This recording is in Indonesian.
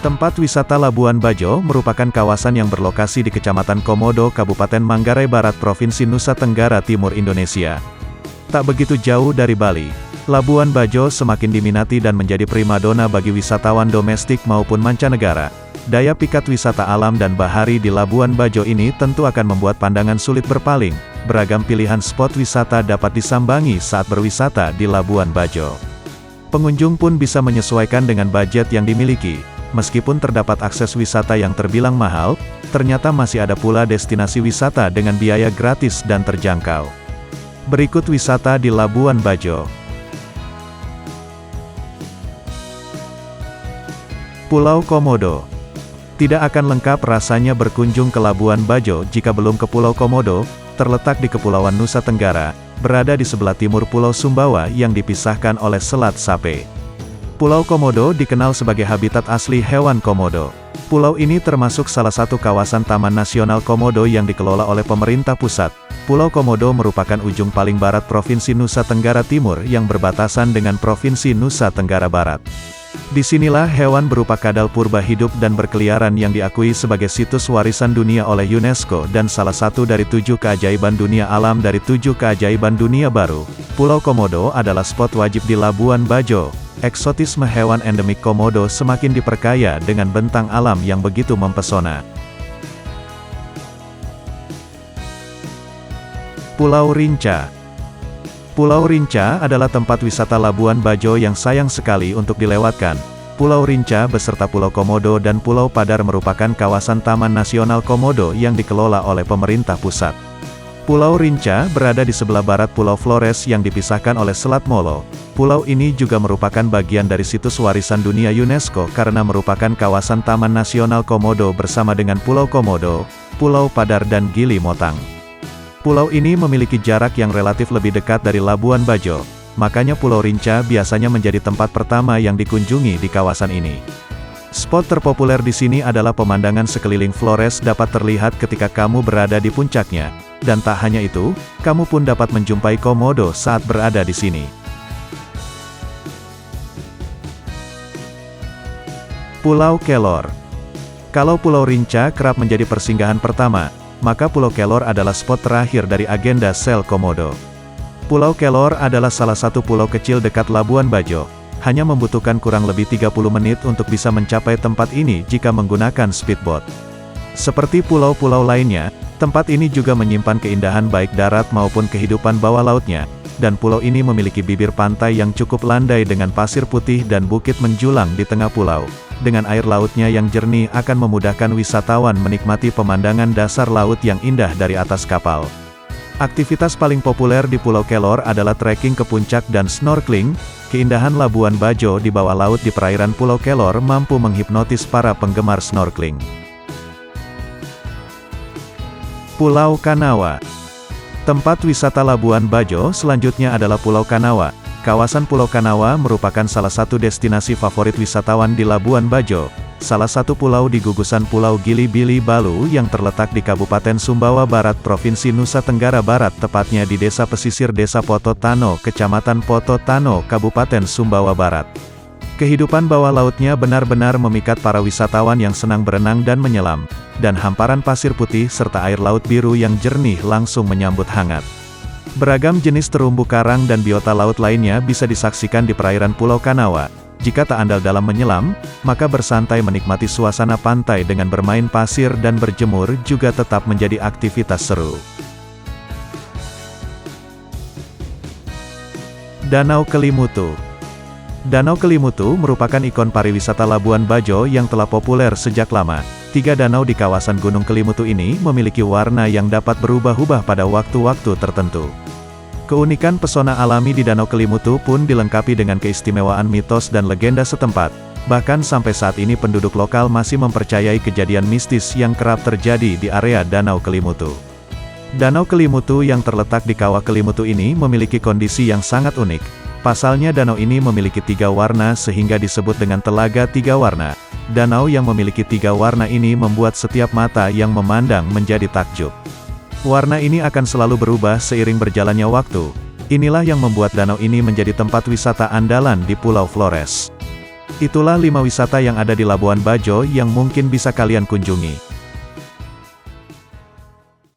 Tempat wisata Labuan Bajo merupakan kawasan yang berlokasi di Kecamatan Komodo, Kabupaten Manggarai Barat, Provinsi Nusa Tenggara Timur, Indonesia. Tak begitu jauh dari Bali, Labuan Bajo semakin diminati dan menjadi primadona bagi wisatawan domestik maupun mancanegara. Daya pikat wisata alam dan bahari di Labuan Bajo ini tentu akan membuat pandangan sulit berpaling. Beragam pilihan spot wisata dapat disambangi saat berwisata di Labuan Bajo. Pengunjung pun bisa menyesuaikan dengan budget yang dimiliki. Meskipun terdapat akses wisata yang terbilang mahal, ternyata masih ada pula destinasi wisata dengan biaya gratis dan terjangkau. Berikut wisata di Labuan Bajo. Pulau Komodo. Tidak akan lengkap rasanya berkunjung ke Labuan Bajo jika belum ke Pulau Komodo, terletak di Kepulauan Nusa Tenggara, berada di sebelah timur Pulau Sumbawa yang dipisahkan oleh Selat Sape. Pulau Komodo dikenal sebagai habitat asli hewan komodo. Pulau ini termasuk salah satu kawasan Taman Nasional Komodo yang dikelola oleh pemerintah pusat. Pulau Komodo merupakan ujung paling barat Provinsi Nusa Tenggara Timur yang berbatasan dengan Provinsi Nusa Tenggara Barat. Disinilah hewan berupa kadal purba hidup dan berkeliaran yang diakui sebagai situs warisan dunia oleh UNESCO dan salah satu dari 7 keajaiban dunia alam dari 7 keajaiban dunia baru. Pulau Komodo adalah spot wajib di Labuan Bajo. Eksotisme hewan endemik Komodo semakin diperkaya dengan bentang alam yang begitu mempesona. Pulau Rinca. Pulau Rinca adalah tempat wisata Labuan Bajo yang sayang sekali untuk dilewatkan. Pulau Rinca beserta Pulau Komodo dan Pulau Padar merupakan kawasan Taman Nasional Komodo yang dikelola oleh pemerintah pusat. Pulau Rinca berada di sebelah barat Pulau Flores yang dipisahkan oleh Selat Molo. Pulau ini juga merupakan bagian dari situs warisan dunia UNESCO karena merupakan kawasan Taman Nasional Komodo bersama dengan Pulau Komodo, Pulau Padar dan Gili Motang. Pulau ini memiliki jarak yang relatif lebih dekat dari Labuan Bajo, makanya Pulau Rinca biasanya menjadi tempat pertama yang dikunjungi di kawasan ini. Spot terpopuler di sini adalah pemandangan sekeliling Flores dapat terlihat ketika kamu berada di puncaknya, dan tak hanya itu, kamu pun dapat menjumpai komodo saat berada di sini. Pulau Kelor. Kalau Pulau Rinca kerap menjadi persinggahan pertama, maka Pulau Kelor adalah spot terakhir dari agenda Sel Komodo. Pulau Kelor adalah salah satu pulau kecil dekat Labuan Bajo. Hanya membutuhkan kurang lebih 30 menit untuk bisa mencapai tempat ini jika menggunakan speedboat. Seperti pulau-pulau lainnya, tempat ini juga menyimpan keindahan baik darat maupun kehidupan bawah lautnya, dan pulau ini memiliki bibir pantai yang cukup landai dengan pasir putih dan bukit menjulang di tengah pulau. Dengan air lautnya yang jernih akan memudahkan wisatawan menikmati pemandangan dasar laut yang indah dari atas kapal. Aktivitas paling populer di Pulau Kelor adalah trekking ke puncak dan snorkeling. Keindahan Labuan Bajo di bawah laut di perairan Pulau Kelor mampu menghipnotis para penggemar snorkeling. Pulau Kanawa. Tempat wisata Labuan Bajo selanjutnya adalah Pulau Kanawa. Kawasan Pulau Kanawa merupakan salah satu destinasi favorit wisatawan di Labuan Bajo, salah satu pulau di gugusan Pulau Gili Bili Balu yang terletak di Kabupaten Sumbawa Barat, Provinsi Nusa Tenggara Barat, tepatnya di desa pesisir Desa Poto Tano, Kecamatan Poto Tano, Kabupaten Sumbawa Barat. Kehidupan bawah lautnya benar-benar memikat para wisatawan yang senang berenang dan menyelam, dan hamparan pasir putih serta air laut biru yang jernih langsung menyambut hangat. Beragam jenis terumbu karang dan biota laut lainnya bisa disaksikan di perairan Pulau Kanawa. Jika tak andal dalam menyelam, maka bersantai menikmati suasana pantai dengan bermain pasir dan berjemur juga tetap menjadi aktivitas seru. Danau Kelimutu. Danau Kelimutu merupakan ikon pariwisata Labuan Bajo yang telah populer sejak lama. 3 danau di kawasan Gunung Kelimutu ini memiliki warna yang dapat berubah-ubah pada waktu-waktu tertentu. Keunikan pesona alami di Danau Kelimutu pun dilengkapi dengan keistimewaan mitos dan legenda setempat. Bahkan sampai saat ini penduduk lokal masih mempercayai kejadian mistis yang kerap terjadi di area Danau Kelimutu. Danau Kelimutu yang terletak di Kawah Kelimutu ini memiliki kondisi yang sangat unik. Pasalnya danau ini memiliki 3 warna sehingga disebut dengan Telaga 3 Warna. Danau yang memiliki 3 warna ini membuat setiap mata yang memandang menjadi takjub. Warna ini akan selalu berubah seiring berjalannya waktu. Inilah yang membuat danau ini menjadi tempat wisata andalan di Pulau Flores. Itulah 5 wisata yang ada di Labuan Bajo yang mungkin bisa kalian kunjungi.